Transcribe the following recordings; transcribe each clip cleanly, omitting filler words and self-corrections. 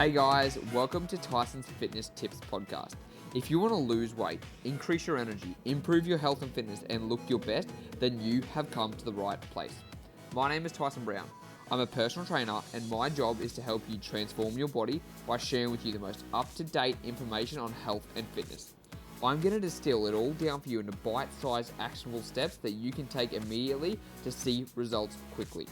Hey guys, welcome to Tyson's Fitness Tips Podcast. If you want to lose weight, increase your energy, improve your health and fitness, and look your best, then you have come to the right place. My name is Tyson Brown. I'm a personal trainer, and my job is to help you transform your body by sharing with you the most up-to-date information on health and fitness. I'm going to distill it all down for you into bite-sized actionable steps that you can take immediately to see results quickly.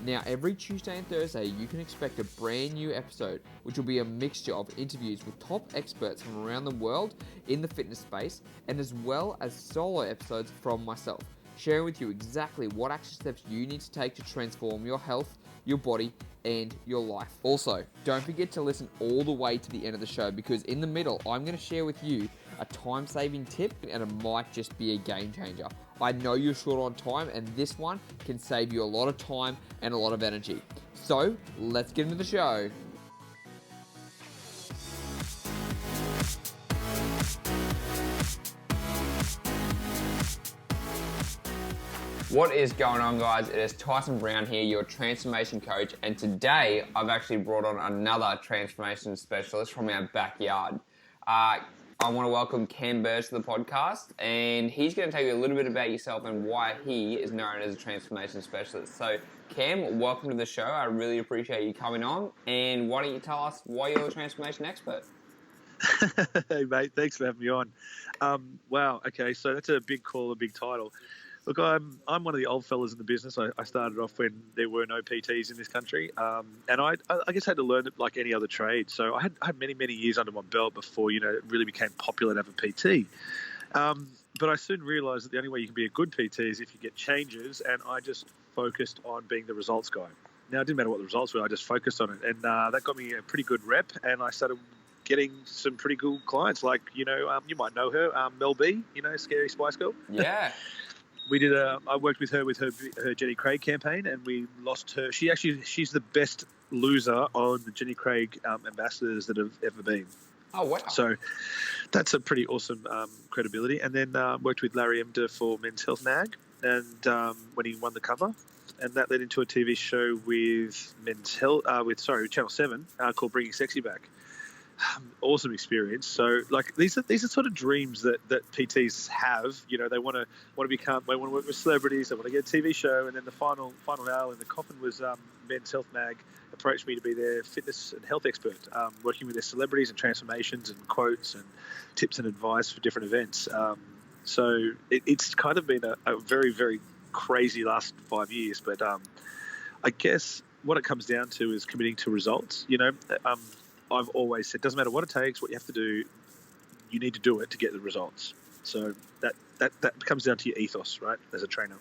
Now, every Tuesday and Thursday, you can expect a brand new episode, which will be a mixture of interviews with top experts from around the world in the fitness space, and as well as solo episodes from myself, sharing with you exactly what action steps you need to take to transform your health, your body, and your life. Also, don't forget to listen all the way to the end of the show, because in the middle, I'm going to share with you a time-saving tip, and it might just be a game changer. I know you're short on time, and this one can save you a lot of time and a lot of energy. So, let's get into the show. What is going on, guys? It is Tyson Brown here, your transformation coach, and today I've actually brought on another transformation specialist from our backyard. I want to welcome Cam Byrnes to the podcast, and he's going to tell you a little bit about yourself and why he is known as a transformation specialist. So, Cam, welcome to the show. I really appreciate you coming on, and why don't you tell us why you're the transformation expert? Hey, mate, thanks for having me on. Wow, okay, so that's a big call, a big title. Look, I'm one of the old fellas in the business. I started off when there were no PTs in this country, and I guess I had to learn it like any other trade. So I had many years under my belt before it really became popular to have a PT. But I soon realised that the only way you can be a good PT is if you get changes, and I just focused on being the results guy. Now, it didn't matter what the results were, I just focused on it, and that got me a pretty good rep, and I started getting some pretty cool clients, like you might know her, Mel B, Scary Spice Girl. Yeah. I worked with her Jenny Craig campaign, and we lost her. She's the best loser on the Jenny Craig ambassadors that have ever been. Oh, wow. So that's a pretty awesome credibility. And then worked with Larry Emder for Men's Health Mag, and when he won the cover, and that led into a TV show with Channel 7 called Bringing Sexy Back. Awesome experience. So, like, these are sort of dreams that PTs have. They want to work with celebrities. They want to get a TV show, and then the final nail in the coffin was Men's Health Mag approached me to be their fitness and health expert, working with their celebrities and transformations and quotes and tips and advice for different events. So it's kind of been a very, very crazy last 5 years. But I guess what it comes down to is committing to results. I've always said, doesn't matter what it takes, what you have to do, you need to do it to get the results. So that comes down to your ethos, right, as a trainer.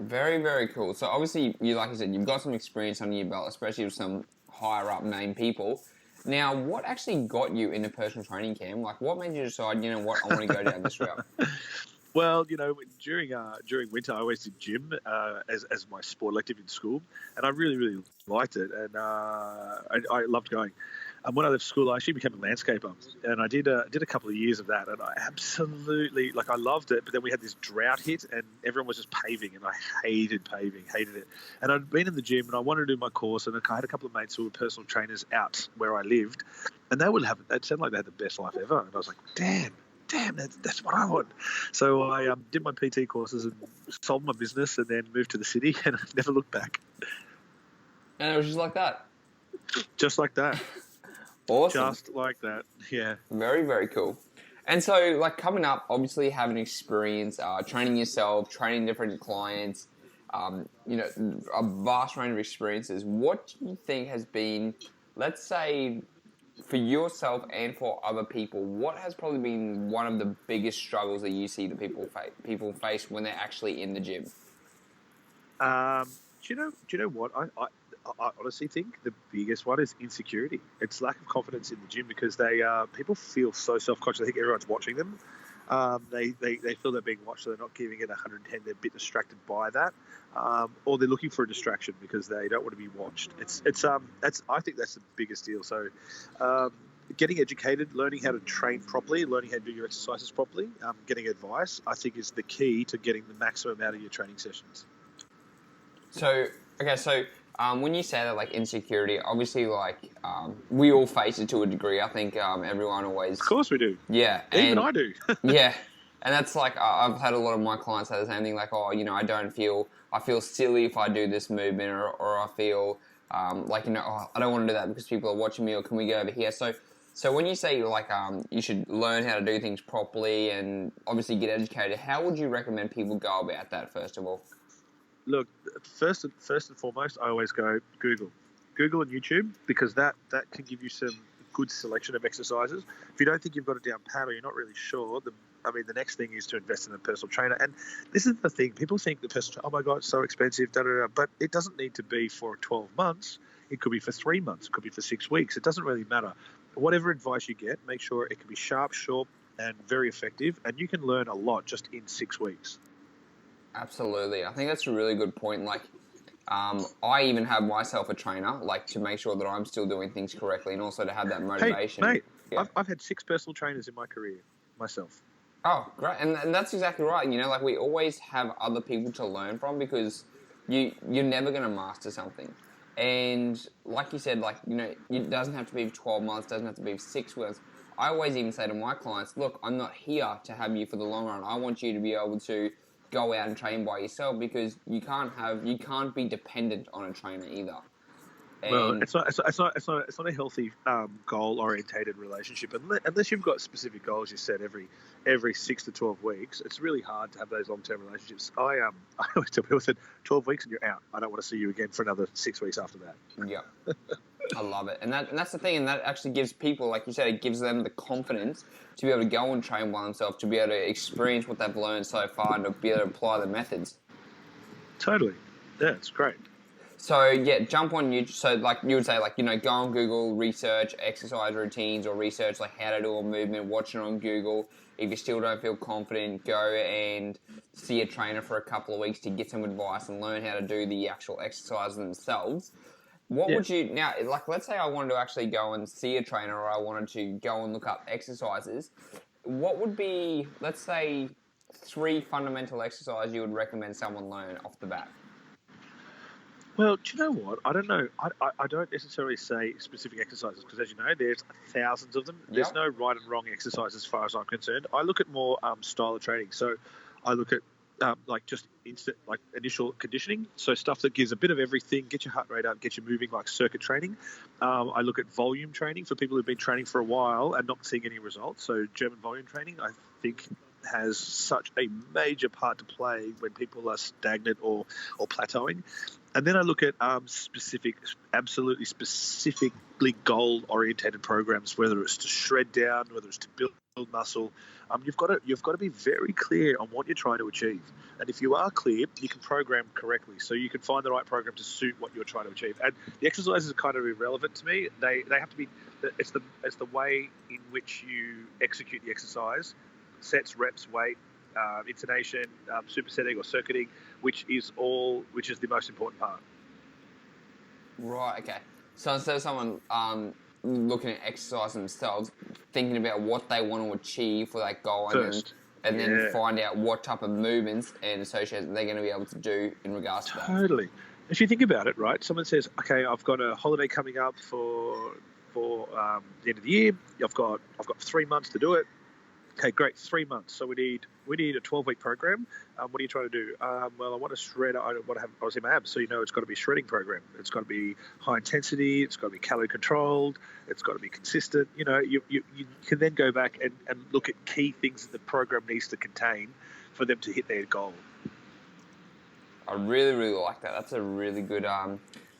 Very, very cool. So obviously, like you said, you've got some experience under your belt, especially with some higher up named people. Now, what actually got you into personal training, Cam? Like, what made you decide, I want to go down this route? Well, during winter, I always did gym as my sport elective in school, and I really liked it, and I loved going. And when I left school, I actually became a landscaper, and I did a couple of years of that, and I absolutely, I loved it. But then we had this drought hit, and everyone was just paving, and I hated paving, hated it. And I'd been in the gym, and I wanted to do my course, and I had a couple of mates who were personal trainers out where I lived, and it sounded like they had the best life ever, and I was like, damn, that's what I want. So I did my PT courses and sold my business, and then moved to the city, and I've never looked back. And it was just like that? Just like that. Awesome. Just like that, yeah. Very, very cool. And so, coming up, obviously having experience, training yourself, training different clients, a vast range of experiences. What do you think has been, let's say, for yourself and for other people, what has probably been one of the biggest struggles that you see that people face when they're actually in the gym? Do you know what? I honestly think the biggest one is insecurity. It's lack of confidence in the gym, because people feel so self-conscious. I think everyone's watching them. They feel they're being watched, so they're not giving it 110. They're a bit distracted by that, or they're looking for a distraction because they don't want to be watched. I think that's the biggest deal. So, getting educated, learning how to train properly, learning how to do your exercises properly, getting advice, I think is the key to getting the maximum out of your training sessions. So When you say that, like, insecurity, obviously, like, we all face it to a degree. I think everyone always... Of course we do. Yeah. Even I do. Yeah. And that's like, I've had a lot of my clients say the same thing, like, oh, I feel silly if I do this movement, or I feel like, oh, I don't want to do that because people are watching me, or can we go over here? So when you say, like, you should learn how to do things properly and obviously get educated, how would you recommend people go about that, first of all? Look, first and foremost, I always go Google and YouTube, because that can give you some good selection of exercises. If you don't think you've got it down pat, or you're not really sure, the next thing is to invest in a personal trainer. And this is the thing: people think the personal trainer, oh my God, it's so expensive, but it doesn't need to be for 12 months. It could be for 3 months. It could be for 6 weeks. It doesn't really matter. Whatever advice you get, make sure it can be sharp, short, and very effective, and you can learn a lot just in 6 weeks. Absolutely. I think that's a really good point. Like, I even have myself a trainer, like, to make sure that I'm still doing things correctly, and also to have that motivation. Hey, mate, yeah. I've had 6 personal trainers in my career myself. Oh, great. And that's exactly right. Like, we always have other people to learn from, because you're never going to master something. And like you said, like, it doesn't have to be for 12 months, doesn't have to be for 6 months. I always even say to my clients, look, I'm not here to have you for the long run. I want you to be able to go out and train by yourself, because you can't be dependent on a trainer either. And well, it's not a healthy goal-orientated relationship unless you've got specific goals you set every 6 to 12 weeks. It's really hard to have those long-term relationships. I always tell people, I said 12 weeks and you're out. I don't want to see you again for another 6 weeks after that. Yeah. I love it. And that's the thing, and that actually gives people, like you said, it gives them the confidence to be able to go and train by themselves, to be able to experience what they've learned so far, and to be able to apply the methods. Totally. Yeah, it's great. So, yeah, jump on YouTube. So, like, you would say, like, go on Google, research exercise routines, or research, like, how to do a movement, watch it on Google. If you still don't feel confident, go and see a trainer for a couple of weeks to get some advice and learn how to do the actual exercises themselves. What would you, now, like, let's say I wanted to actually go and see a trainer, or I wanted to go and look up exercises. What would be, let's say, 3 fundamental exercises you would recommend someone learn off the bat? Well, do you know what? I don't know. I don't necessarily say specific exercises, because, as you know, there's thousands of them. Yep. There's no right and wrong exercise as far as I'm concerned. I look at more style of training. So I look at like just instant, like initial conditioning. So stuff that gives a bit of everything, get your heart rate up, get you moving, like circuit training. I look at volume training for people who've been training for a while and not seeing any results. So German volume training, I think, has such a major part to play when people are stagnant or plateauing. And then I look at absolutely specifically goal-orientated programs, whether it's to shred down, whether it's to build muscle. You've got to be very clear on what you're trying to achieve. And if you are clear, you can program correctly. So you can find the right program to suit what you're trying to achieve. And the exercises are kind of irrelevant to me. They have to be. It's the way in which you execute the exercise, sets, reps, weight, intonation, supersetting or circuiting, which is the most important part. Right, okay. So instead of someone looking at exercise themselves, thinking about what they want to achieve for that goal, and then find out what type of movements and associations they're going to be able to do in regards to that. Totally. If you think about it, right, someone says, okay, I've got a holiday coming up for the end of the year. I've got 3 months to do it. Okay, great, 3 months. So we need a 12-week program. What are you trying to do? Well, I want to shred. I want to have obviously my abs. So it's got to be a shredding program. It's got to be high intensity. It's got to be calorie controlled. It's got to be consistent. You can then go back and look at key things that the program needs to contain for them to hit their goal. I really, really like that. That's a really good.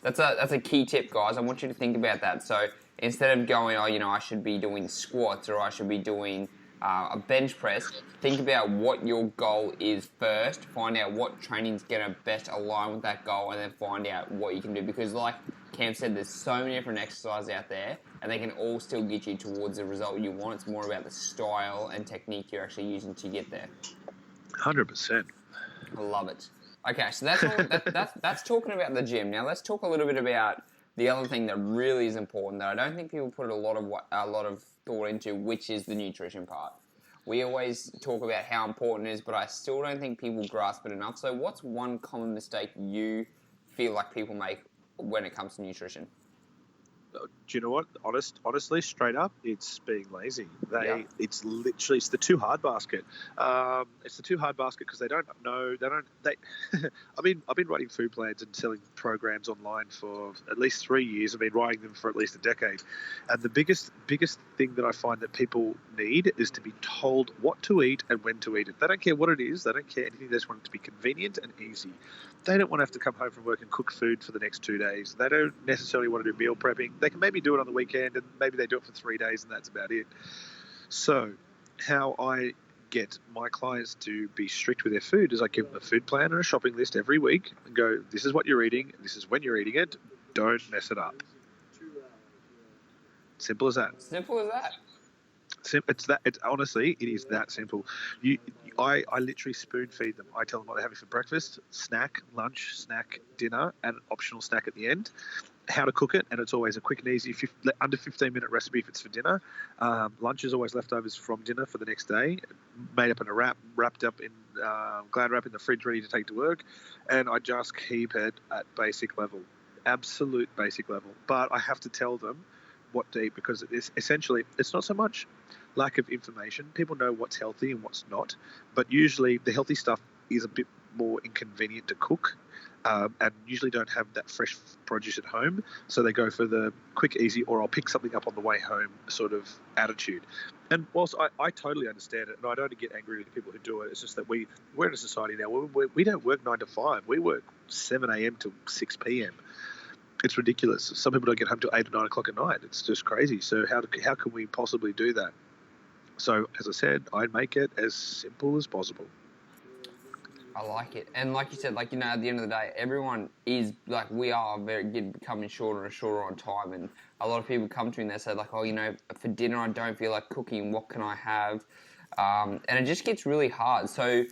That's a key tip, guys. I want you to think about that. So instead of going, I should be doing squats, or I should be doing a bench press, think about what your goal is first, find out what training's going to best align with that goal, and then find out what you can do. Because like Cam said, there's so many different exercises out there, and they can all still get you towards the result you want. It's more about the style and technique you're actually using to get there. 100%. I love it. Okay, so that's talking about the gym. Now let's talk a little bit about the other thing that really is important that I don't think people put a lot of thought into, which is the nutrition part. We always talk about how important it is, but I still don't think people grasp it enough. So what's one common mistake you feel like people make when it comes to nutrition? Do you know what? Honestly, straight up, it's being lazy. Yeah. It's the too hard basket. It's the too hard basket because they don't know. I've been writing food plans and selling programs online for at least 3 years. I've been writing them for at least a decade. And the biggest thing that I find that people need is to be told what to eat and when to eat it. They don't care what it is. They don't care anything. They just want it to be convenient and easy. They don't want to have to come home from work and cook food for the next 2 days. They don't necessarily want to do meal prepping. They can maybe do it on the weekend, and maybe they do it for 3 days, and that's about it. So how I get my clients to be strict with their food is I give them a food plan and a shopping list every week and go, this is what you're eating, this is when you're eating it, don't mess it up. Simple as that. Simple as that. It's honestly, it is that simple. I literally spoon feed them. I tell them what they're having for breakfast, snack, lunch, snack, dinner, and an optional snack at the end. How to cook it, and it's always a quick and easy under 15-minute recipe if it's for dinner. Lunch is always leftovers from dinner for the next day, made up in a wrapped up in Glad wrap in the fridge, ready to take to work. And I just keep it at basic level, absolute basic level. But I have to tell them what to eat because it's not so much lack of information. People know what's healthy and what's not, but usually the healthy stuff is a bit more inconvenient to cook, and usually don't have that fresh produce at home, so they go for the quick, easy, or I'll pick something up on the way home sort of attitude. And whilst I totally understand it, and I don't get angry with people who do it, it's just that we're in a society now where we don't work 9 to 5. We work 7 a.m. to 6 p.m. It's ridiculous. Some people don't get home till 8 or 9 o'clock at night. It's just crazy. So how can we possibly do that? So, as I said, I make it as simple as possible. I like it. And like you said, at the end of the day, everyone is, we are becoming shorter and shorter on time. And a lot of people come to me and they say, for dinner I don't feel like cooking. What can I have? And it just gets really hard. So,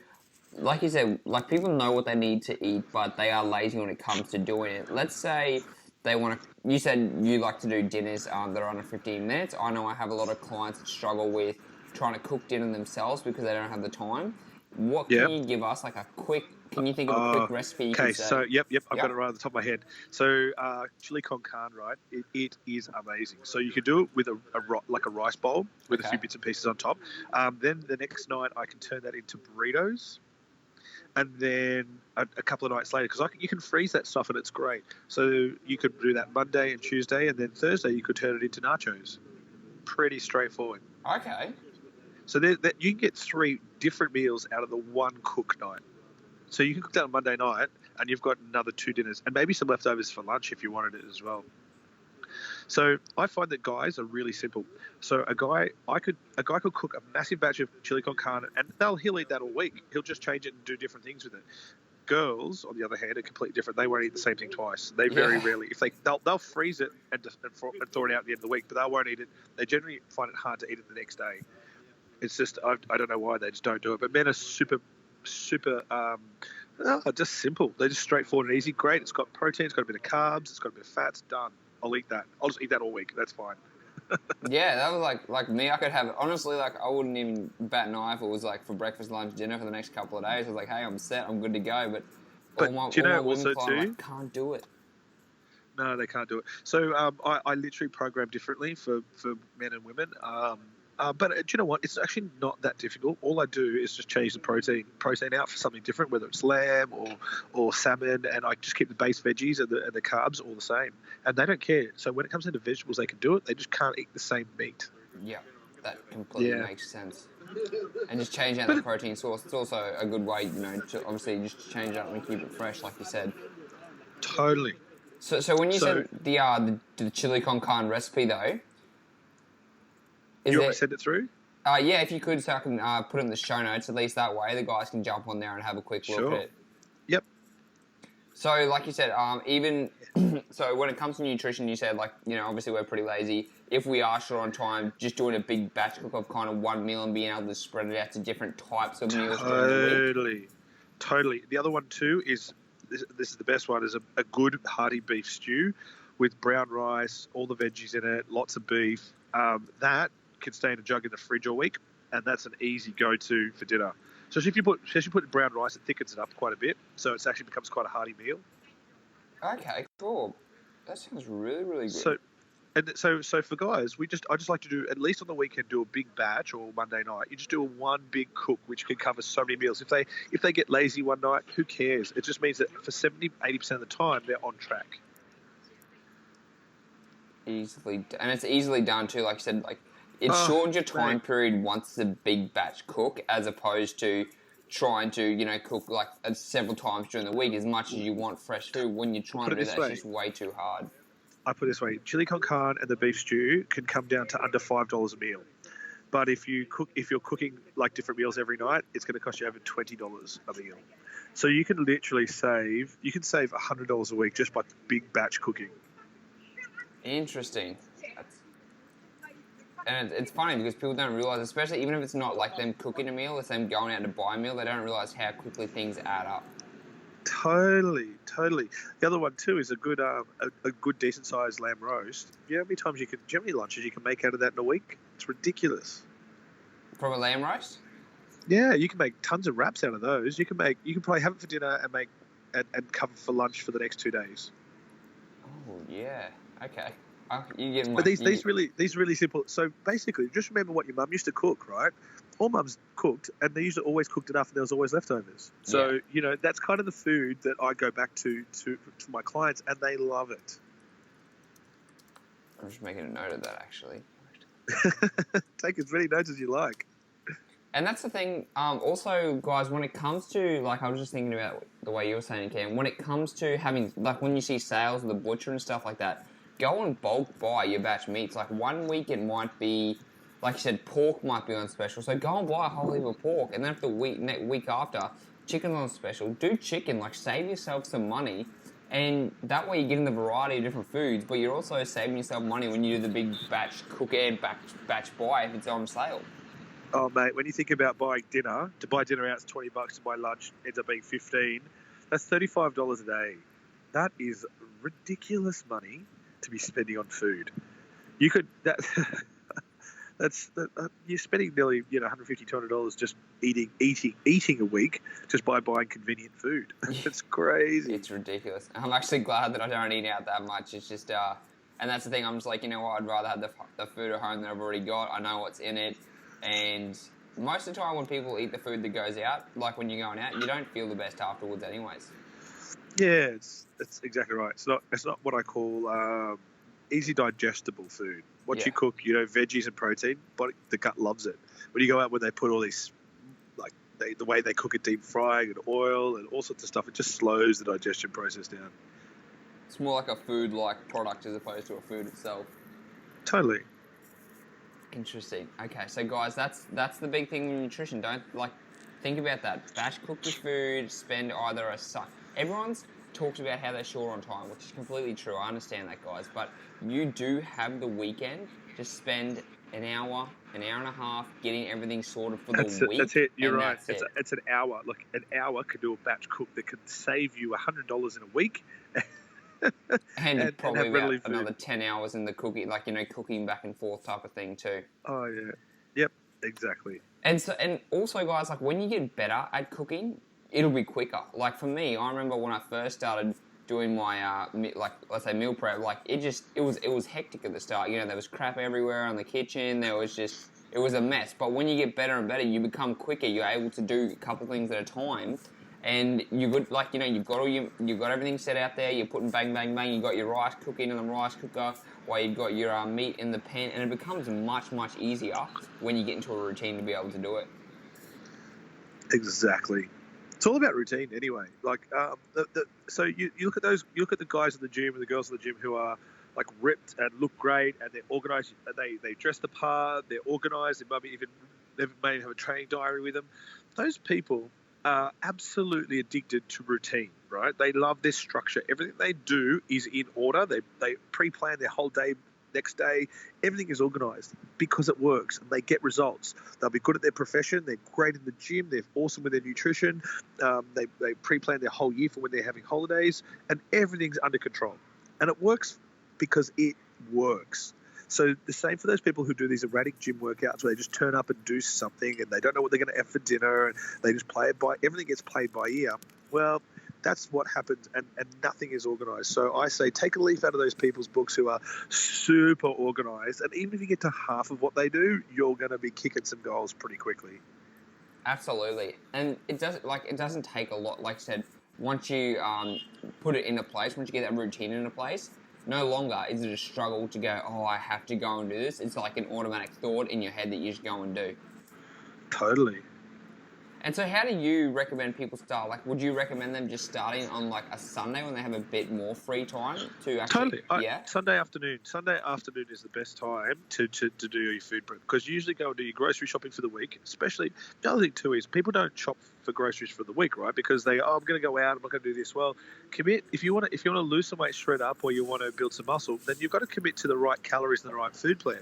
like you said, people know what they need to eat, but they are lazy when it comes to doing it. Let's say they want to. You said you like to do dinners that are under 15 minutes. I know I have a lot of clients that struggle with trying to cook dinner themselves because they don't have the time. What can you give us, can you think of a quick recipe you can say? So, I've got it right at the top of my head. So, chili con carne, right, it is amazing. So you can do it with a rice bowl with a few bits and pieces on top. Then the next night I can turn that into burritos. And then a couple of nights later, because you can freeze that stuff and it's great. So you could do that Monday and Tuesday, and then Thursday you could turn it into nachos. Pretty straightforward. Okay. So you can get 3 different meals out of the one cook night. So you can cook that on Monday night, and you've got another 2 dinners, and maybe some leftovers for lunch if you wanted it as well. So I find that guys are really simple. So a guy could cook a massive batch of chili con carne, and he'll eat that all week. He'll just change it and do different things with it. Girls, on the other hand, are completely different. They won't eat the same thing twice. They very rarely, they'll freeze it and throw it out at the end of the week, but they won't eat it. They generally find it hard to eat it the next day. It's just I don't know why they just don't do it. But men are super, just simple. They're just straightforward and easy. Great. It's got protein. It's got a bit of carbs. It's got a bit of fats. Done. I'll eat that. I'll just eat that all week. That's fine. Yeah, that was like me. I could have it. Honestly, I wouldn't even bat an eye if it was for breakfast, lunch, dinner for the next couple of days. I was like, hey, I'm set. I'm good to go. But do you know also too? Can't do it. No, they can't do it. So I literally program differently for men and women. But do you know what? It's actually not that difficult. All I do is just change the protein out for something different, whether it's lamb or salmon, and I just keep the base veggies and the carbs all the same. And they don't care. So when it comes into vegetables, they can do it. They just can't eat the same meat. Yeah, that completely makes sense. And just change out the protein source. It's also a good way, to obviously just change it up and keep it fresh, like you said. Totally. So when you said the chili con carne recipe, though, you want me to send it through? Yeah, if you could, so I can put it in the show notes. At least that way, the guys can jump on there and have a quick look at it. Yep. So, like you said, so when it comes to nutrition, you said, obviously we're pretty lazy. If we are short on time, just doing a big batch cook of kind of one meal and being able to spread it out to different types of meals during the week. Totally. The other one too is, this is the best one, is a good hearty beef stew with brown rice, all the veggies in it, lots of beef. That can stay in a jug in the fridge all week, and that's an easy go-to for dinner. So if you put brown rice, it thickens it up quite a bit, so it actually becomes quite a hearty meal. Okay, cool. That sounds really, really good. So for guys, I just like to do, at least on the weekend, do a big batch, or Monday night. You just do one big cook, which can cover so many meals. If they get lazy one night, who cares? It just means that for 70-80% of the time, they're on track. And it's easily done too. Like you said, like it shortens your time period once it's a big batch cook, as opposed to trying to cook like several times during the week as much as you want fresh food. When you're trying to do that, it's just way too hard. I put it this way: chili con carne and the beef stew can come down to under $5 a meal. But if you're cooking like different meals every night, it's going to cost you over $20 a meal. So you can literally save $100 a week just by big batch cooking. Interesting. And it's funny because people don't realize, especially even if it's not like them cooking a meal, it's them going out to buy a meal, they don't realize how quickly things add up. Totally. The other one too is a good decent sized lamb roast. Do you know how many lunches you can make out of that in a week? It's ridiculous. From a lamb roast? Yeah, you can make tons of wraps out of those. You can probably have it for dinner and cover for lunch for the next 2 days. Oh yeah. Okay. But these really simple. So basically, just remember what your mum used to cook, right? All mums cooked, and they used to always cooked enough, and there was always leftovers. So that's kind of the food that I go back to my clients, and they love it. I'm just making a note of that, actually. Take as many notes as you like. And that's the thing. Also, guys, when it comes to, like, I was just thinking about the way you were saying, Cam, when it comes to having, like, when you see sales of the butcher and stuff like that, go and bulk buy your batch meats. Like, 1 week it might be, like you said, pork might be on special. So go and buy a whole heap of pork. And then if the week after, chicken's on special, do chicken. Like, save yourself some money. And that way you're getting the variety of different foods, but you're also saving yourself money when you do the big batch cook and batch buy if it's on sale. Oh, mate, when you think about buying dinner, to buy dinner out is $20, to buy lunch ends up being $15. That's $35 a day. That is ridiculous money to be spending on food. You could you're spending nearly $150, $200 just eating a week just by buying convenient food. It's crazy. It's ridiculous. I'm actually glad that I don't eat out that much. It's just and that's the thing. I'm just like, you know what? I'd rather have the food at home that I've already got. I know what's in it. And most of the time when people eat the food that goes out, like when you're going out, you don't feel the best afterwards anyways. Yeah, it's exactly right. It's not what I call easy digestible food. Once you cook, veggies and protein, but the gut loves it. When you go out, when they put all these, like the way they cook it, deep frying and oil and all sorts of stuff, it just slows the digestion process down. It's more like a food-like product as opposed to a food itself. Totally. Interesting. Okay, so guys, that's the big thing with nutrition. Don't think about that. Batch cook your food. Spend either everyone's talked about how they're short on time, which is completely true. I understand that, guys. But you do have the weekend to spend an hour and a half getting everything sorted for the week. That's it. You're right. It's an hour. Look, an hour could do a batch cook that could save you $100 in a week. and probably about another 10 hours in the cooking, cooking back and forth type of thing too. Oh yeah, yep, exactly. And also, guys, like when you get better at cooking, it'll be quicker. Like for me, I remember when I first started doing my let's say meal prep, it was hectic at the start. There was crap everywhere in the kitchen. It was a mess. But when you get better and better, you become quicker. You're able to do a couple things at a time. And you've got everything set out there. You're putting bang, bang, bang. You've got your rice cooking in the rice cooker, while you've got your meat in the pan, and it becomes much, much easier when you get into a routine to be able to do it. Exactly. It's all about routine, anyway. Like, so you look at those. You look at the guys in the gym and the girls in the gym who are like ripped and look great, and they're organised. They dress the part. They're organised. They may have a training diary with them. Those people are absolutely addicted to routine, right? They love their structure. Everything they do is in order. They pre-plan their whole day, next day. Everything is organised because it works and they get results. They'll be good at their profession. They're great in the gym. They're awesome with their nutrition. They pre-plan their whole year for when they're having holidays, and everything's under control. And it works because it works. So the same for those people who do these erratic gym workouts where they just turn up and do something and they don't know what they're going to have for dinner and they just everything gets played by ear. Well, That's what happens, and nothing is organised. So I say take a leaf out of those people's books who are super organised, and even if you get to half of what they do, you're going to be kicking some goals pretty quickly. Absolutely, and it doesn't take a lot. Like I said, once you put it into place, once you get that routine into place, no longer is it a struggle to go, oh, I have to go and do this. It's like an automatic thought in your head that you just go and do. Totally. And so how do you recommend people start? Like, would you recommend them just starting on like a Sunday when they have a bit more free time to actually... Totally. Sunday afternoon is the best time to do your food prep, because you usually go and do your grocery shopping for the week. Especially, the other thing too is people don't shop for groceries for the week, right? Because I'm going to go out, I'm not going to do this. Well, commit. If you want to lose some weight, shred up, or you want to build some muscle, then you've got to commit to the right calories and the right food plan.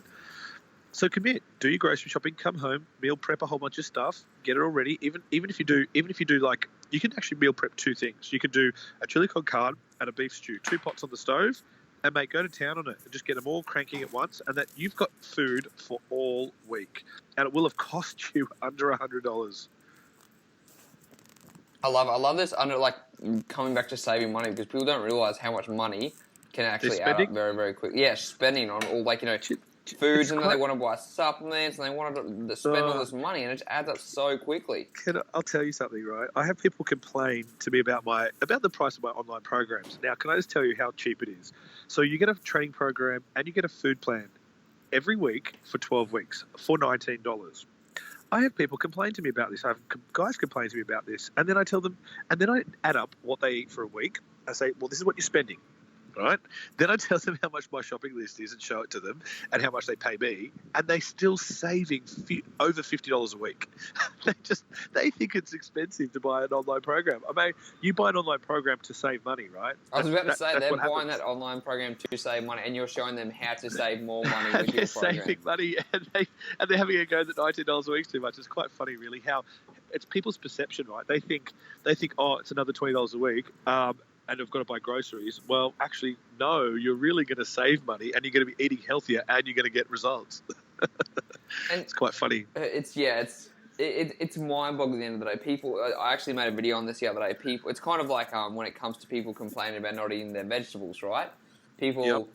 So commit, do your grocery shopping, come home, meal prep a whole bunch of stuff, get it all ready. Even if you do like, you can actually meal prep two things. You can do a chili con carne and a beef stew, 2 pots on the stove, and mate, go to town on it and just get them all cranking at once, and that you've got food for all week, and it will have cost you under $100. I love this. Like coming back to saving money, because people don't realize how much money can actually add up very, very quickly. Yeah, spending on all foods, and then they want to buy supplements, and they want to spend all this money, and it just adds up so quickly. I'll tell you something, right? I have people complain to me about the price of my online programs. Now, can I just tell you how cheap it is? So you get a training program and you get a food plan every week for 12 weeks for $19. I have people complain to me about this. I have guys complain to me about this, and then I tell them, and then I add up what they eat for a week. I say, well, this is what you're spending. Right? Then I tell them how much my shopping list is and show it to them and how much they pay me, and they're still saving over $50 a week. They think it's expensive to buy an online program. I mean, you buy an online program to save money, right? I was about to say, they're buying that online program to save money, and you're showing them how to save more money with your program. They're saving money, and they're having a go that $19 a week is too much. It's quite funny, really, how it's people's perception, right? They think, oh, it's another $20 a week, and I've got to buy groceries. Well, actually, no, you're really going to save money, and you're going to be eating healthier, and you're going to get results. And it's quite funny. It's mind-boggling at the end of the day. People, I actually made a video on this the other day. It's kind of like when it comes to people complaining about not eating their vegetables, right? People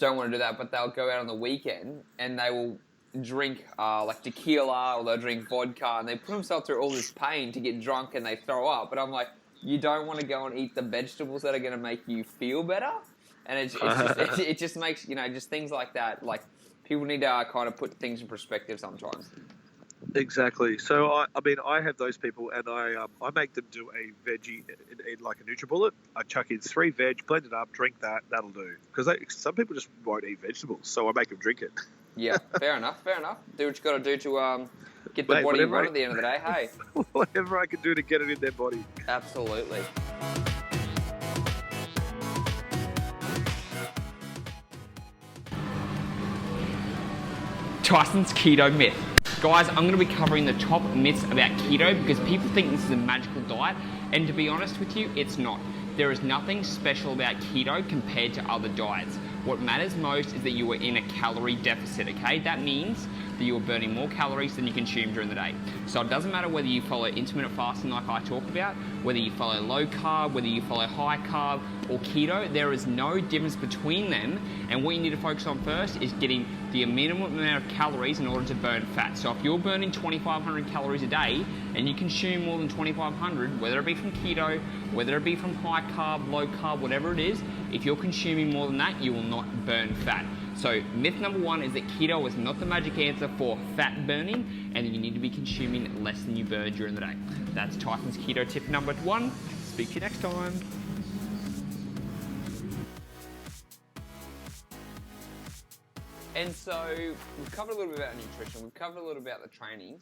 don't want to do that, but they'll go out on the weekend and they will drink like tequila, or they'll drink vodka, and they put themselves through all this pain to get drunk, and they throw up. But I'm like, you don't want to go and eat the vegetables that are going to make you feel better, and it just makes, just things like that. Like, people need to kind of put things in perspective sometimes. Exactly. So I have those people, and I make them do a veggie, like a NutriBullet. I chuck in 3 veg, blend it up, drink that. That'll do. Because some people just won't eat vegetables, so I make them drink it. Yeah, fair enough. Do what you got to do to get the body you want at the end of the day. Hey, whatever I can do to get it in their body. Absolutely. Tyson's Keto Myth. Guys, I'm going to be covering the top myths about keto, because people think this is a magical diet, and to be honest with you, it's not. There is nothing special about keto compared to other diets. What matters most is that you are in a calorie deficit, okay? That means that you are burning more calories than you consume during the day. So it doesn't matter whether you follow intermittent fasting like I talk about, whether you follow low carb, whether you follow high carb or keto, there is no difference between them. And what you need to focus on first is getting the minimum amount of calories in order to burn fat. So if you're burning 2,500 calories a day and you consume more than 2,500, whether it be from keto, whether it be from high carb, low carb, whatever it is, if you're consuming more than that, you will not burn fat. So myth number 1 is that keto is not the magic answer for fat burning, and you need to be consuming less than you burn during the day. That's Tyson's Keto tip number 1. Speak to you next time. And so we've covered a little bit about nutrition, we've covered a little about the training.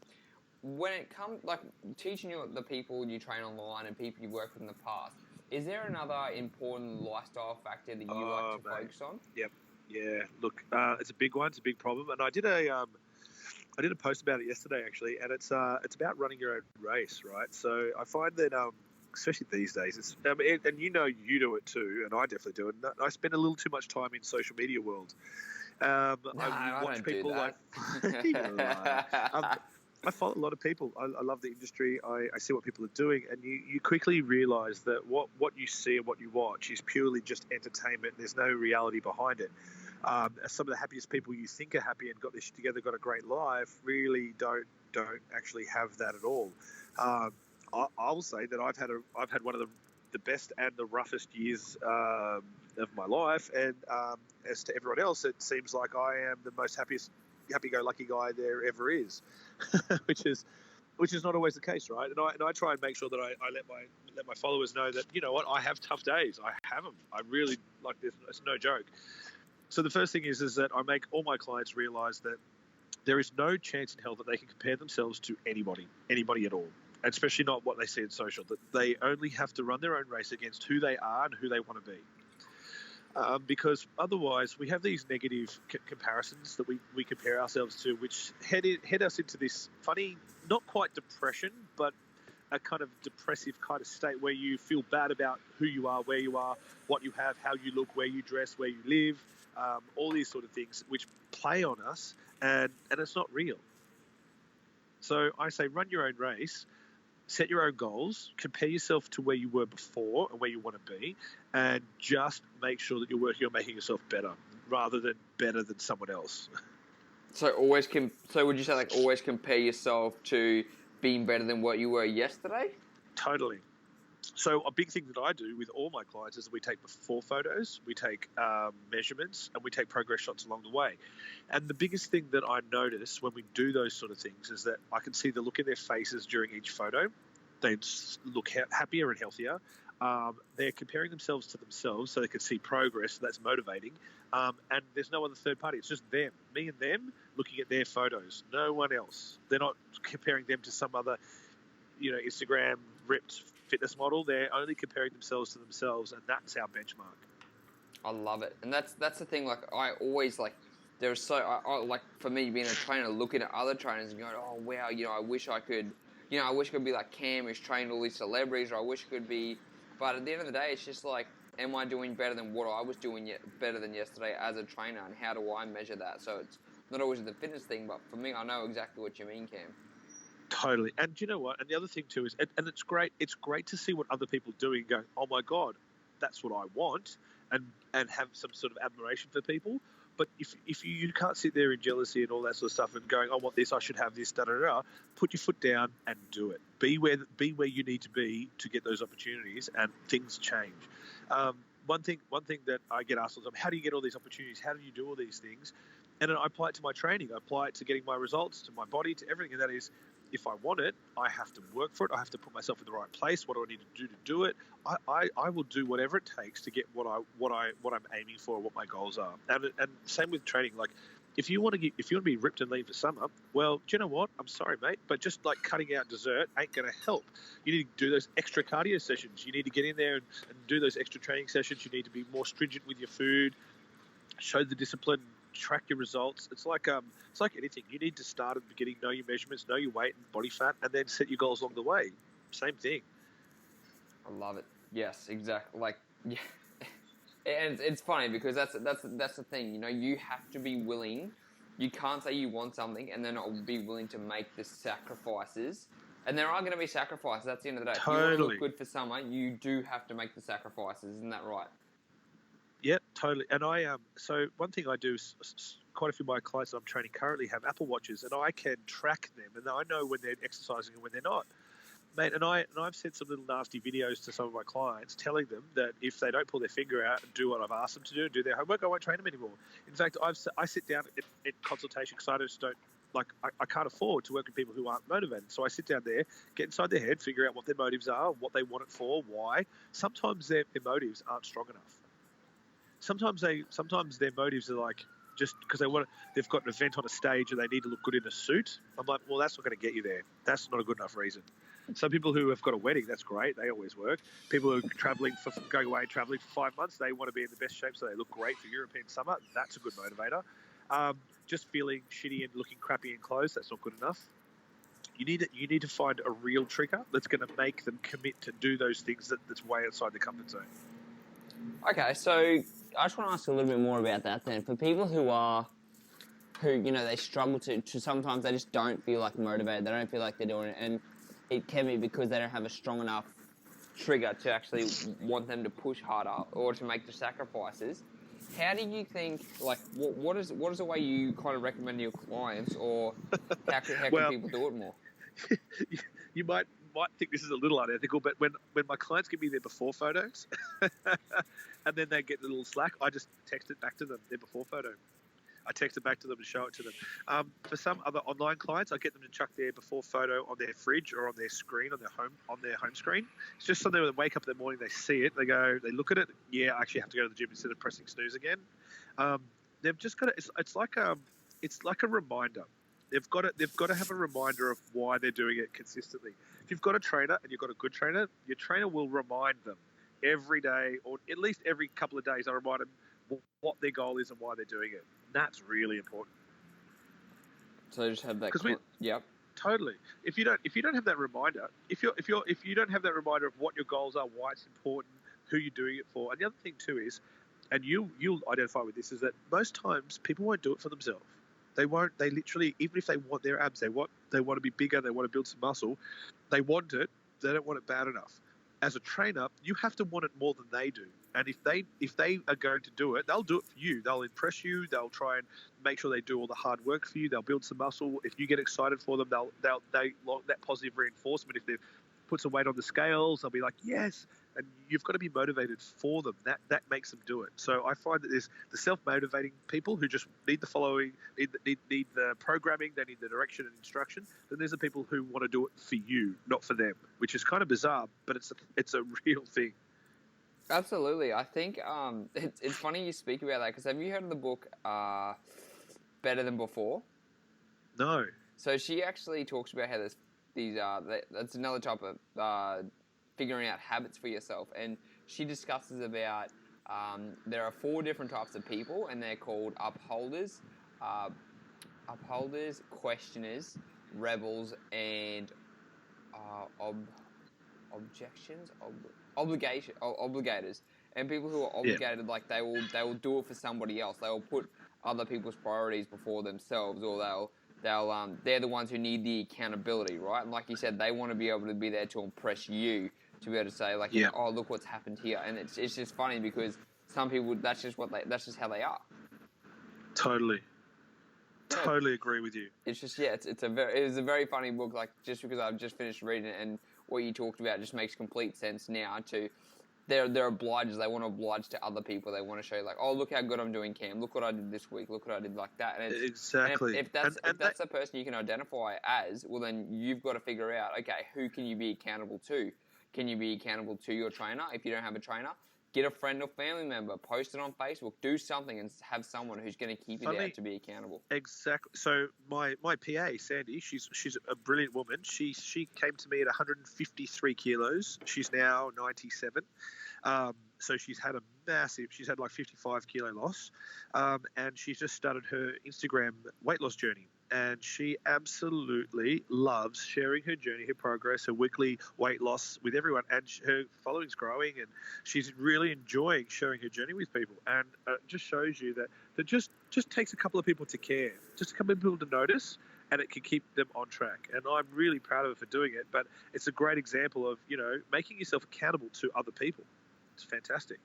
When it comes, like teaching you the people you train online and people you've worked with in the past, is there another important lifestyle factor that you like to focus on? Yep. Yeah. Look, it's a big one. It's a big problem, and I did a post about it yesterday actually, and it's about running your own race, right? So I find that especially these days, and you do it too, and I definitely do it. I spend a little too much time in social media world. I watch people like I follow a lot of people. I love the industry. I see what people are doing, and you quickly realise that what you see and what you watch is purely just entertainment. There's no reality behind it. Some of the happiest people you think are happy and got this shit together, got a great life, really don't actually have that at all. I will say that I've had one of the best and the roughest years of my life, and as to everyone else, it seems like I am the most happy-go-lucky guy there ever is, which is not always the case, right? And I try and make sure that I let my followers know that, you know what, I have tough days. I have them. I really, like this. It's no joke. So the first thing is that I make all my clients realize that there is no chance in hell that they can compare themselves to anybody at all, and especially not what they see in social. That they only have to run their own race against who they are and who they want to be. Because otherwise we have these negative comparisons that we compare ourselves to, which head us into this funny, not quite depression, but a kind of depressive kind of state where you feel bad about who you are, where you are, what you have, how you look, where you dress, where you live, all these sort of things which play on us, and it's not real. So I say run your own race, set your own goals, compare yourself to where you were before and where you want to be, and just make sure that you're working on making yourself better rather than better than someone else. So so would you say like always compare yourself to being better than what you were yesterday? Totally. So a big thing that I do with all my clients is that we take before photos, we take measurements, and we take progress shots along the way. And the biggest thing that I notice when we do those sort of things is that I can see the look in their faces during each photo. They look happier and healthier. They're comparing themselves to themselves so they can see progress. So that's motivating. And there's no other third party. It's just them, me and them, looking at their photos. No one else. They're not comparing them to some other, Instagram ripped fitness model. They're only comparing themselves to themselves, and that's our benchmark. I love it, and that's the thing. Like I always like. There's like for me being a trainer, looking at other trainers and going, oh wow, I wish I could, I wish I could be like Cam, who's trained all these celebrities, or I wish I could be. But at the end of the day, it's just like, am I doing better than what I was doing better than yesterday as a trainer, and how do I measure that? So it's not always the fitness thing, but for me, I know exactly what you mean, Cam. Totally. And you know what? And the other thing too is, and it's great. It's great to see what other people are doing, going, oh my God, that's what I want, and have some sort of admiration for people. But if you can't sit there in jealousy and all that sort of stuff and going, I want this, I should have this, da da da, put your foot down and do it. Be where you need to be to get those opportunities, and things change. One thing that I get asked all the time, how do you get all these opportunities? How do you do all these things? And I apply it to my training. I apply it to getting my results, to my body, to everything. And that is, if I want it, I have to work for it. I have to put myself in the right place. What do I need to do it? I will do whatever it takes to get what I'm aiming for, what my goals are. And same with training. Like, if you want to be ripped and lean for summer, well, do you know what? I'm sorry, mate, but just like cutting out dessert ain't going to help. You need to do those extra cardio sessions. You need to get in there and do those extra training sessions. You need to be more stringent with your food, show the discipline, track your results. It's like anything. You need to start at the beginning, know your measurements, know your weight and body fat, and then set your goals along the way. Same thing. I love it. Yes, exactly. Like, yeah. And it's funny because that's the thing. You have to be willing. You can't say you want something and then not be willing to make the sacrifices. And there are going to be sacrifices. That's the end of the day. Totally. If you want to look good for someone, you do have to make the sacrifices. Isn't that right? Yeah, totally. And so one thing I do is quite a few of my clients that I'm training currently have Apple Watches, and I can track them, and I know when they're exercising and when they're not. Mate, and I've sent some little nasty videos to some of my clients telling them that if they don't pull their finger out and do what I've asked them to do and do their homework, I won't train them anymore. In fact, I sit down in consultation because I just don't, I can't afford to work with people who aren't motivated. So I sit down there, get inside their head, figure out what their motives are, what they want it for, why. Sometimes their motives aren't strong enough. Sometimes their motives are like just because they've got an event on a stage and they need to look good in a suit. I'm like, well, that's not going to get you there. That's not a good enough reason. Some people who have got a wedding, that's great. They always work. People who are going away and traveling for 5 months, they want to be in the best shape so they look great for European summer. That's a good motivator. Just feeling shitty and looking crappy in clothes, that's not good enough. You need to find a real trigger that's going to make them commit to do those things that's way outside the comfort zone. Okay, so I just want to ask a little bit more about that then. For people who who, you know, they struggle to sometimes they just don't feel like motivated. They don't feel like they're doing it. And it can be because they don't have a strong enough trigger to actually want them to push harder or to make the sacrifices. How do you think, like, what is the way you kind of recommend to your clients, or how can people do it more? You might think this is a little unethical, but when my clients give me their before photos and then they get a little slack, I just text it back to them, their before photo. I text it back to them and show it to them. For some other online clients, I get them to chuck their before photo on their fridge or on their screen, on their home screen. It's just something when they wake up in the morning, they see it, they look at it. Yeah, I actually have to go to the gym instead of pressing snooze again. They've just got to. It's like a reminder. They've got to have a reminder of why they're doing it consistently. If you've got a trainer and you've got a good trainer, your trainer will remind them every day, or at least every couple of days. I remind them what their goal is and why they're doing it. That's really important. So just have that. Yep. Totally. If you don't have that reminder, if you don't have that reminder of what your goals are, why it's important, who you're doing it for, and the other thing too is, and you'll identify with this, is that most times people won't do it for themselves. They won't. They literally, even if they want their abs, they want to be bigger, they want to build some muscle, they want it. They don't want it bad enough. As a trainer, you have to want it more than they do. And if they are going to do it, they'll do it for you. They'll impress you. They'll try and make sure they do all the hard work for you. They'll build some muscle. If you get excited for them, they like that positive reinforcement. If they've put some weight on the scales, they'll be like, yes. And you've got to be motivated for them. That makes them do it. So I find that there's the self-motivating people who just need the following, need the programming, they need the direction and instruction. Then there's the people who want to do it for you, not for them, which is kind of bizarre, but it's a real thing. Absolutely. I think it's funny you speak about that, because have you heard of the book Better Than Before? No. So she actually talks about how that's another type of figuring out habits for yourself, and she discusses about there are 4 different types of people, and they're called upholders, questioners, rebels, and obligators. And people who are obligated, like they will do it for somebody else. They will put other people's priorities before themselves, or they're the ones who need the accountability, right? And like you said, they want to be able to be there to impress you, to be able to say, like, you know, oh, look what's happened here. And it's just funny because some people, that's just how they are. Totally agree with you. It's just, it was a very funny book, like, just because I've just finished reading it, and what you talked about just makes complete sense now. They're obligers. They want to oblige to other people. They want to show, like, oh, look how good I'm doing, Cam. Look what I did this week. Look what I did, like that. And exactly. And if that's a person you can identify as, well, then you've got to figure out, okay, who can you be accountable to? Can you be accountable to your trainer? If you don't have a trainer, get a friend or family member, post it on Facebook, do something, and have someone who's going to keep you there to be accountable. Exactly. So my PA, Sandy, she's a brilliant woman. She came to me at 153 kilos. She's now 97. So she's had like 55 kilo loss. And she's just started her Instagram weight loss journey. And she absolutely loves sharing her journey, her progress, her weekly weight loss with everyone. And her following's growing, and she's really enjoying sharing her journey with people. And it just shows you that just takes a couple of people to care, just a couple of people to notice, and it can keep them on track. And I'm really proud of her for doing it. But it's a great example of, you know, making yourself accountable to other people. It's fantastic.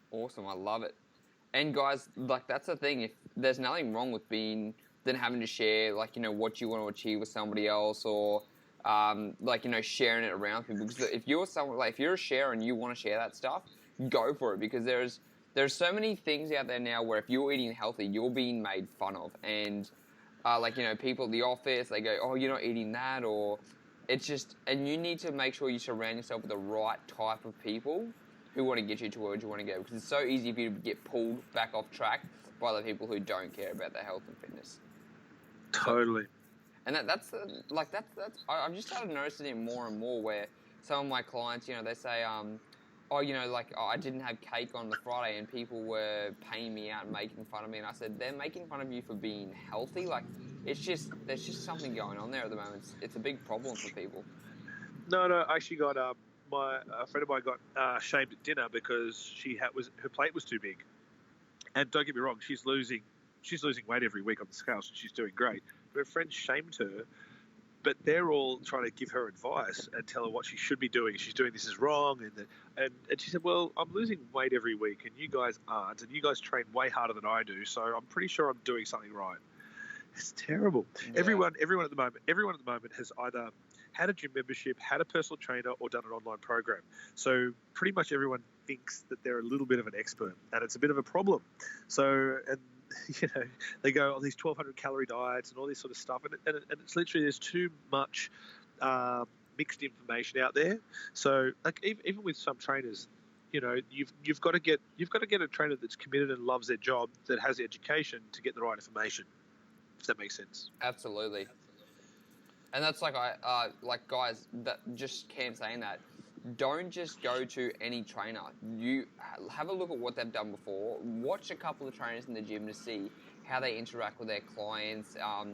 Awesome. I love it. And guys, like, that's the thing. If there's nothing wrong with than having to share, like, you know, what you want to achieve with somebody else, or like, you know, sharing it around people. Because if you're someone, like, if you're a sharer and you want to share that stuff, go for it. Because there's so many things out there now where if you're eating healthy, you're being made fun of. And like, you know, people at the office, they go, oh, you're not eating that, or it's just, and you need to make sure you surround yourself with the right type of people who want to get you to where you want to go. Because it's so easy for you to get pulled back off track by the people who don't care about their health and fitness. Totally. And that's I've just started noticing it more and more, where some of my clients, you know, they say, oh, you know, like, oh, I didn't have cake on the Friday, and people were paying me out and making fun of me. And I said, they're making fun of you for being healthy. Like, there's just something going on there at the moment. It's a big problem for people. No, I actually got a friend of mine got shamed at dinner because her plate was too big. And don't get me wrong, she's losing she's losing weight every week on the scale, so she's doing great. But her friends shamed her, but they're all trying to give her advice and tell her what she should be doing. She's doing this is wrong, and she said, well, I'm losing weight every week, and you guys aren't, and you guys train way harder than I do, so I'm pretty sure I'm doing something right. It's terrible. Yeah. Everyone at the moment has either had a gym membership, had a personal trainer, or done an online program. So pretty much everyone thinks that they're a little bit of an expert, and it's a bit of a problem. So, and they go on these 1,200 calorie diets and all this sort of stuff, and it's literally there's too much mixed information out there. So, like even with some trainers, you've got to get a trainer that's committed and loves their job, that has the education to get the right information. If that makes sense. Absolutely. And that's like guys that just can't saying that. Don't just go to any trainer. You have a look at what they've done before. Watch a couple of trainers in the gym to see how they interact with their clients. How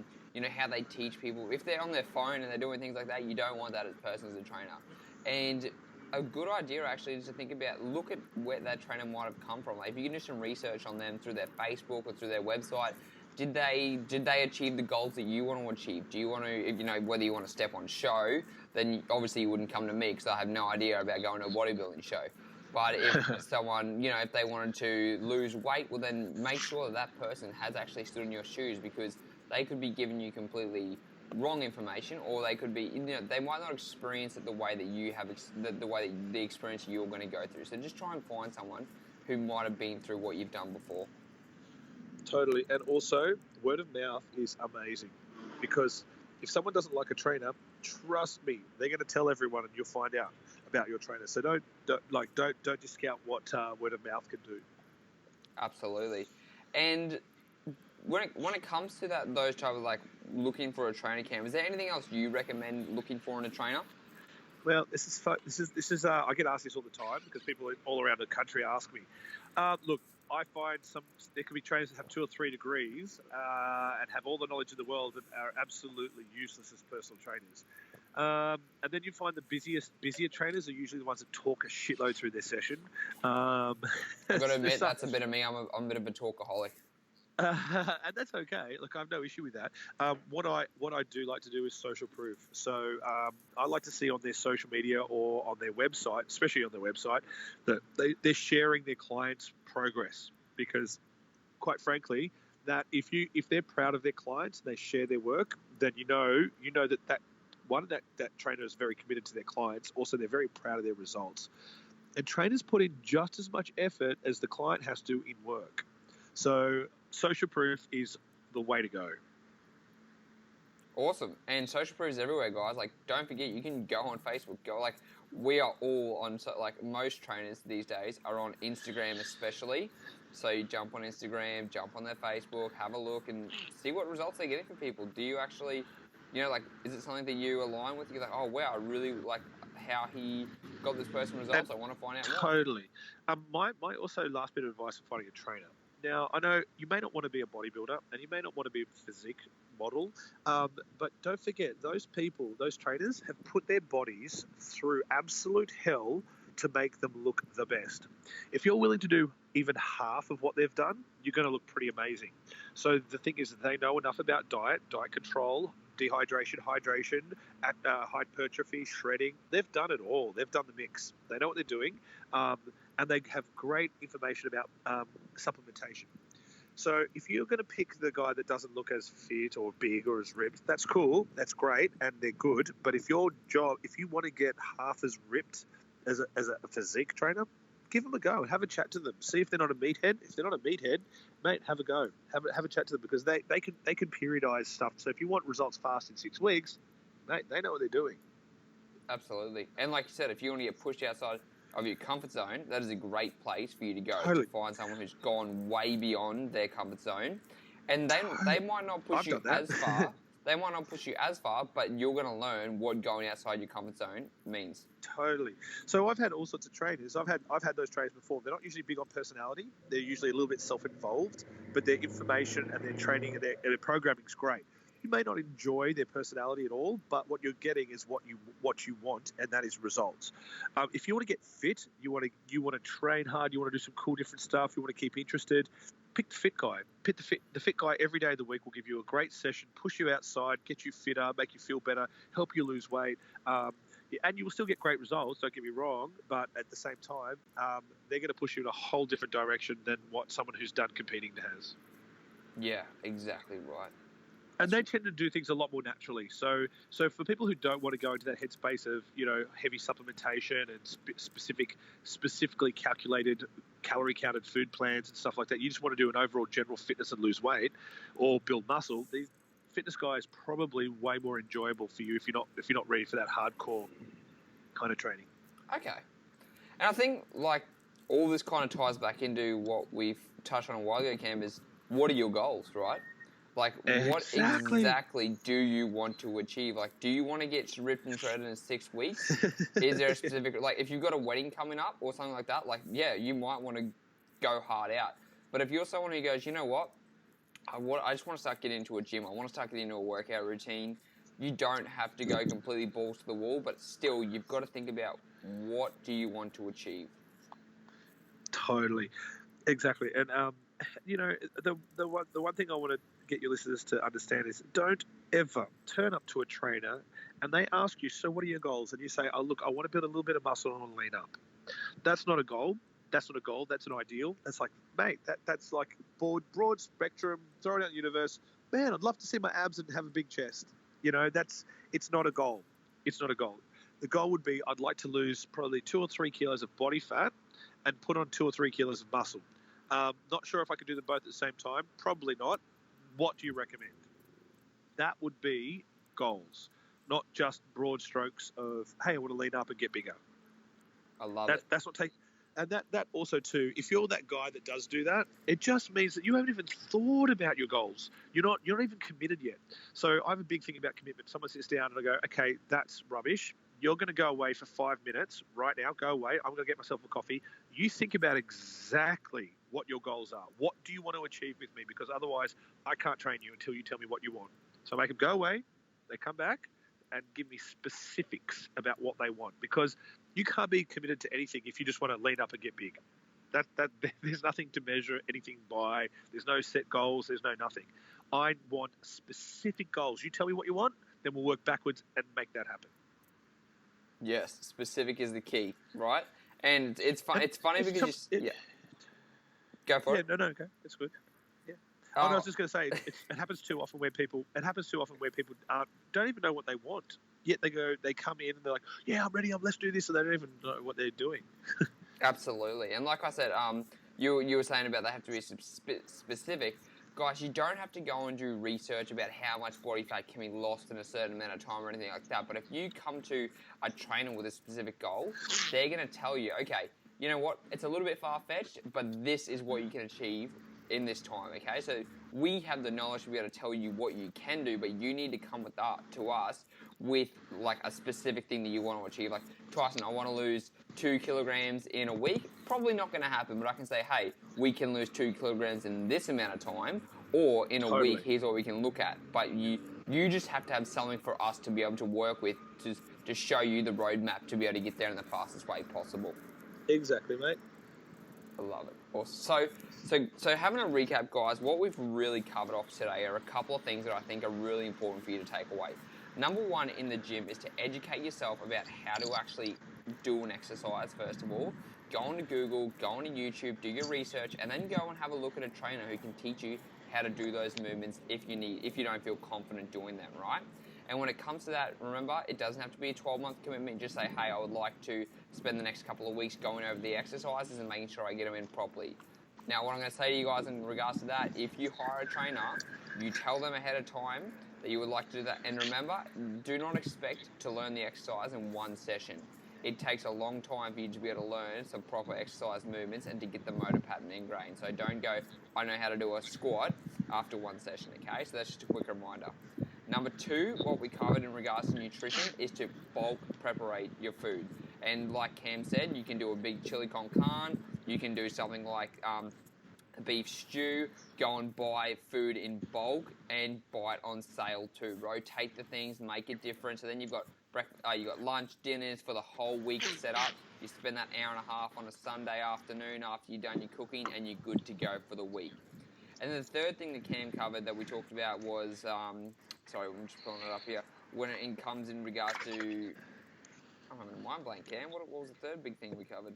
they teach people. If they're on their phone and they're doing things like that, you don't want that person as a trainer. And a good idea actually is to think about, look at where that trainer might have come from. Like if you can do some research on them through their Facebook or through their website. Did they achieve the goals that you want to achieve? Do you want to, whether you want to step on show, then obviously you wouldn't come to me because I have no idea about going to a bodybuilding show. But if someone, if they wanted to lose weight, well then make sure that person has actually stood in your shoes, because they could be giving you completely wrong information, or they could be, they might not experience it the way that you have, the experience you're going to go through. So just try and find someone who might have been through what you've done before. Totally. And also, word of mouth is amazing, because if someone doesn't like a trainer, trust me, they're going to tell everyone, and you'll find out about your trainer. So don't discount what word of mouth can do. Absolutely. And when it comes to those type of looking for a trainer camp, is there anything else you recommend looking for in a trainer? Well, this is I get asked this all the time, because people all around the country ask me. Look, I find there can be trainers that have 2 or 3 degrees and have all the knowledge in the world that are absolutely useless as personal trainers. And then you find the busier trainers are usually the ones that talk a shitload through their session. I've got to admit, that's a bit of me. I'm a bit of a talkaholic. And that's okay. Look, I have no issue with that. What I do like to do is social proof. So I like to see on their social media or on their website, especially on their website, that they're sharing their clients' progress. Because, quite frankly, that if they're proud of their clients and they share their work, then you know that trainer is very committed to their clients. Also, they're very proud of their results. And trainers put in just as much effort as the client has to in work. So social proof is the way to go. Awesome. And social proof is everywhere, guys. Don't forget, you can go on Facebook. We are all on, most trainers these days are on Instagram especially. So you jump on Instagram, jump on their Facebook, have a look and see what results they're getting for people. Do you actually, is it something that you align with? You're like, oh, wow, I really like how he got this person results. I want to find out more. Totally. My also last bit of advice for finding a trainer. Now, I know you may not want to be a bodybuilder and you may not want to be a physique model, but don't forget, those trainers have put their bodies through absolute hell to make them look the best. If you're willing to do even half of what they've done, you're going to look pretty amazing. So the thing is that they know enough about diet control, dehydration, hydration, hypertrophy, shredding. They've done it all. They've done the mix. They know what they're doing. And they have great information about supplementation. So if you're going to pick the guy that doesn't look as fit or big or as ripped, that's cool, that's great, and they're good. But if you want to get half as ripped as a physique trainer, give them a go and have a chat to them. See if they're not a meathead. If they're not a meathead, mate, have a go. Have a chat to them, because they can periodize stuff. So if you want results fast in 6 weeks, mate, they know what they're doing. Absolutely. And like you said, if you want to get pushed outside of your comfort zone, that is a great place for you to go. Totally. To find someone who's gone way beyond their comfort zone. And they might not push you as far. They might not push you as far, but you're going to learn what going outside your comfort zone means. Totally. So I've had all sorts of trainers. I've had those trainers before. They're not usually big on personality. They're usually a little bit self-involved, but their information and their training and their programming is great. You may not enjoy their personality at all, but what you're getting is what you want, and that is results. If you want to get fit, you want to train hard, you want to do some cool different stuff, you want to keep interested, pick the fit guy. Pick the fit guy every day of the week will give you a great session, push you outside, get you fitter, make you feel better, help you lose weight. And you will still get great results, don't get me wrong, but at the same time, they're going to push you in a whole different direction than what someone who's done competing has. Yeah, exactly right. And they tend to do things a lot more naturally. So for people who don't want to go into that headspace of, heavy supplementation and specifically calculated calorie counted food plans and stuff like that, you just want to do an overall general fitness and lose weight or build muscle. These fitness guy is probably way more enjoyable for you if you're not ready for that hardcore kind of training. Okay. And I think all this kind of ties back into what we've touched on a while ago, Cam, is what are your goals, right? What exactly do you want to achieve? Do you want to get ripped and shredded in 6 weeks? Is there a specific, if you've got a wedding coming up or something like that, you might want to go hard out. But if you're someone who goes, you know what, I just want to start getting into a gym. I want to start getting into a workout routine. You don't have to go completely balls to the wall, but still, you've got to think about what do you want to achieve. Totally, exactly. And the one thing I want to get your listeners to understand is don't ever turn up to a trainer and they ask you, so what are your goals? And you say, oh look, I want to build a little bit of muscle and I want to lean up. That's not a goal. That's not a goal. That's an ideal. That's mate, that's broad spectrum, throw it out in the universe. Man, I'd love to see my abs and have a big chest. It's not a goal. It's not a goal. The goal would be I'd like to lose probably 2 or 3 kilos of body fat and put on 2 or 3 kilos of muscle. Not sure if I could do them both at the same time. Probably not. What do you recommend? That would be goals, not just broad strokes of, hey, I want to lean up and get bigger. I love it. That's what takes. And that also too, if you're that guy that does do that, it just means that you haven't even thought about your goals. You're not even committed yet. So I have a big thing about commitment. Someone sits down and I go, okay, that's rubbish. You're going to go away for 5 minutes right now. Go away. I'm going to get myself a coffee. You think about exactly what your goals are. What do you want to achieve with me? Because otherwise I can't train you until you tell me what you want. So I make them go away. They come back and give me specifics about what they want, because you can't be committed to anything if you just want to lean up and get big. That there's nothing to measure anything by. There's no set goals. There's no nothing. I want specific goals. You tell me what you want, then we'll work backwards and make that happen. Yes, specific is the key, right? And it's funny because go for it. Yeah, no, okay, it's good. Yeah. I was just going to say it happens too often where people don't even know what they want. Yet they come in and they're like, yeah, I'm ready. Let's do this, and they don't even know what they're doing. Absolutely, and like I said, you were saying about they have to be specific. Guys, you don't have to go and do research about how much body fat can be lost in a certain amount of time or anything like that. But if you come to a trainer with a specific goal, they're going to tell you, okay, you know what, it's a little bit far-fetched, but this is what you can achieve in this time, okay? So we have the knowledge to be able to tell you what you can do, but you need to come to us with a specific thing that you want to achieve. Like, Tyson, I want to lose 2 kilograms in a week. Probably not going to happen, but I can say, hey, we can lose 2 kilograms in this amount of time, or in a week, here's what we can look at. But you just have to have something for us to be able to work with to show you the roadmap to be able to get there in the fastest way possible. Exactly, mate. I love it. Awesome. So having a recap, guys, what we've really covered off today are a couple of things that I think are really important for you to take away. Number one in the gym is to educate yourself about how to actually do an exercise, first of all. Go onto Google, go onto YouTube, do your research, and then go and have a look at a trainer who can teach you how to do those movements if you don't feel confident doing them, right? And when it comes to that, remember, it doesn't have to be a 12-month commitment. Just say, hey, I would like to spend the next couple of weeks going over the exercises and making sure I get them in properly. Now, what I'm going to say to you guys in regards to that, if you hire a trainer, you tell them ahead of time that you would like to do that. And remember, do not expect to learn the exercise in one session. It takes a long time for you to be able to learn some proper exercise movements and to get the motor pattern ingrained. So don't go, I know how to do a squat after one session, okay? So that's just a quick reminder. Number two, what we covered in regards to nutrition is to bulk preparate your food. And like Cam said, you can do a big chili con carne. You can do something like a beef stew, go and buy food in bulk and buy it on sale too. Rotate the things, make it different. So then you've got you got lunch, dinners for the whole week set up. You spend that hour and a half on a Sunday afternoon after you've done your cooking and you're good to go for the week. And then the third thing that Cam covered that we talked about was, sorry, I'm just pulling it up here, when it comes in regards to, I'm having a mind blank, Cam. What was the third big thing we covered?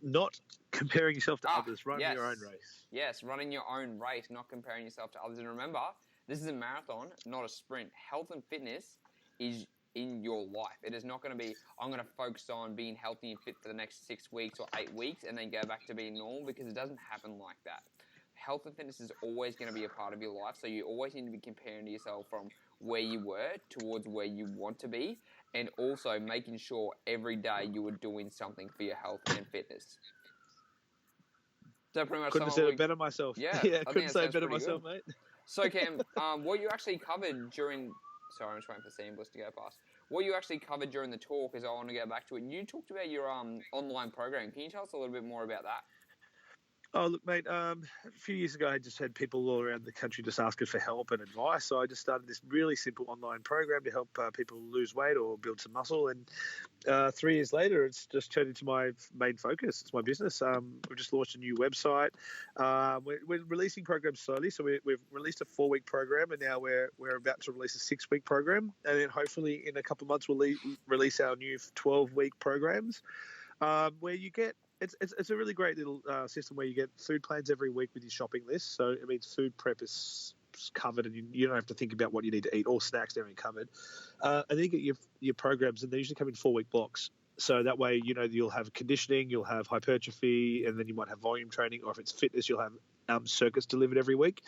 Not comparing yourself to others, running your own race. Yes, running your own race, not comparing yourself to others. And remember, this is a marathon, not a sprint. Health and fitness is in your life. It is not going to be, I'm going to focus on being healthy and fit for the next 6 weeks or 8 weeks and then go back to being normal, because it doesn't happen like that. Health and fitness is always going to be a part of your life, so you always need to be comparing to yourself from where you were towards where you want to be, and also making sure every day you are doing something for your health and fitness. So pretty much couldn't have said it better myself. Yeah, couldn't say it better myself, mate. So Cam, what you actually covered during... Sorry, I'm just waiting for Seamless to go past. What you actually covered during the talk, is I want to go back to it. You talked about your online program. Can you tell us a little bit more about that? Oh, look, mate, a few years ago, I just had people all around the country just asking for help and advice. So I just started this really simple online program to help people lose weight or build some muscle. And 3 years later, it's just turned into my main focus. It's my business. We've just launched a new website. We're releasing programs slowly. So we've released a 4-week program, and now we're about to release a 6-week program. And then hopefully in a couple of months, we'll release our new 12-week programs, where you get... It's a really great little system where you get food plans every week with your shopping list. So it means food prep is covered, and you don't have to think about what you need to eat. All snacks, everything covered. And then you get your programs, and they usually come in 4-week blocks. So that way, you'll have conditioning, you'll have hypertrophy, and then you might have volume training. Or if it's fitness, you'll have circuits delivered every week.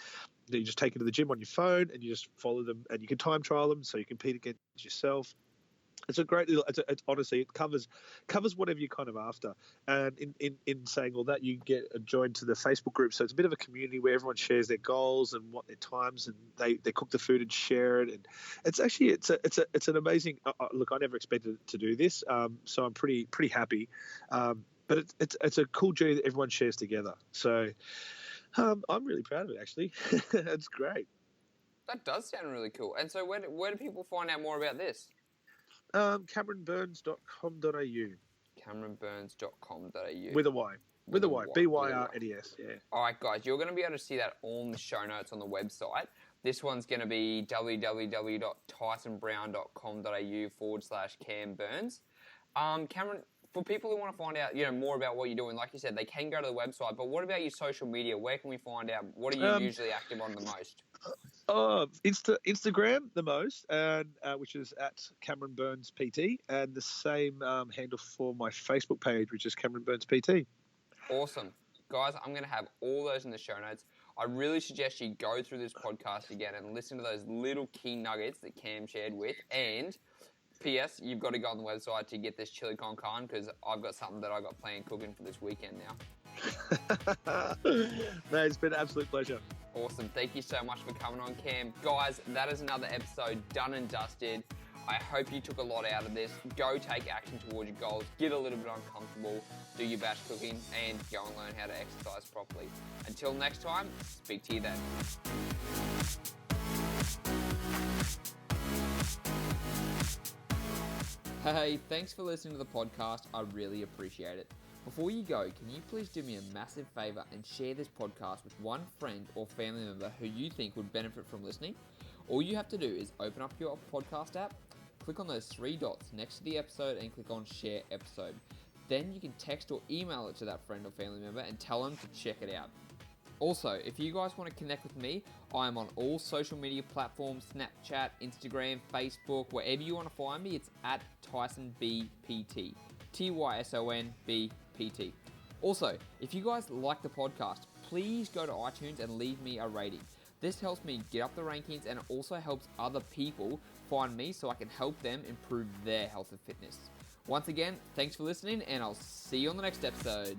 Then you just take it to the gym on your phone, and you just follow them, and you can time trial them, so you compete against yourself. It's a great little. It's honestly, it covers whatever you're kind of after. And in saying all that, you get joined to the Facebook group. So it's a bit of a community where everyone shares their goals and what their times, and they cook the food and share it. And it's actually it's an amazing. Look, I never expected to do this, so I'm pretty happy. But it's a cool journey that everyone shares together. So I'm really proud of it. Actually, it's great. That does sound really cool. And so where do people find out more about this? CameronByrnes.com.au. CameronByrnes.com.au. With a Y. With a Y. BYRNES, yeah. All right, guys, you're going to be able to see that all in the show notes on the website. This one's going to be www.tysonbrown.com.au/Cam Byrnes. Cameron, for people who want to find out, more about what you're doing, like you said, they can go to the website. But what about your social media? Where can we find out? What are you usually active on the most? Instagram the most, and which is at Cameron Byrnes PT, and the same handle for my Facebook page, which is Cameron Byrnes PT. Awesome. Guys, I'm going to have all those in the show notes. I really suggest you go through this podcast again and listen to those little key nuggets that Cam shared with. And P.S., you've got to go on the website to get this chili con carne, because I've got something that I got planned cooking for this weekend now. No, it's been an absolute pleasure. Awesome. Thank you so much for coming on, Cam. Guys, that is another episode done and dusted. I hope you took a lot out of this. Go take action towards your goals. Get a little bit uncomfortable. Do your batch cooking and go and learn how to exercise properly. Until next time, speak to you then. Hey, thanks for listening to the podcast. I really appreciate it. Before you go, can you please do me a massive favor and share this podcast with one friend or family member who you think would benefit from listening? All you have to do is open up your podcast app, click on those 3 dots next to the episode and click on Share Episode. Then you can text or email it to that friend or family member and tell them to check it out. Also, if you guys want to connect with me, I am on all social media platforms, Snapchat, Instagram, Facebook, wherever you want to find me, it's at TysonBPT. TysonBPT. Also, if you guys like the podcast, please go to iTunes and leave me a rating. This helps me get up the rankings, and it also helps other people find me so I can help them improve their health and fitness. Once again, thanks for listening, and I'll see you on the next episode.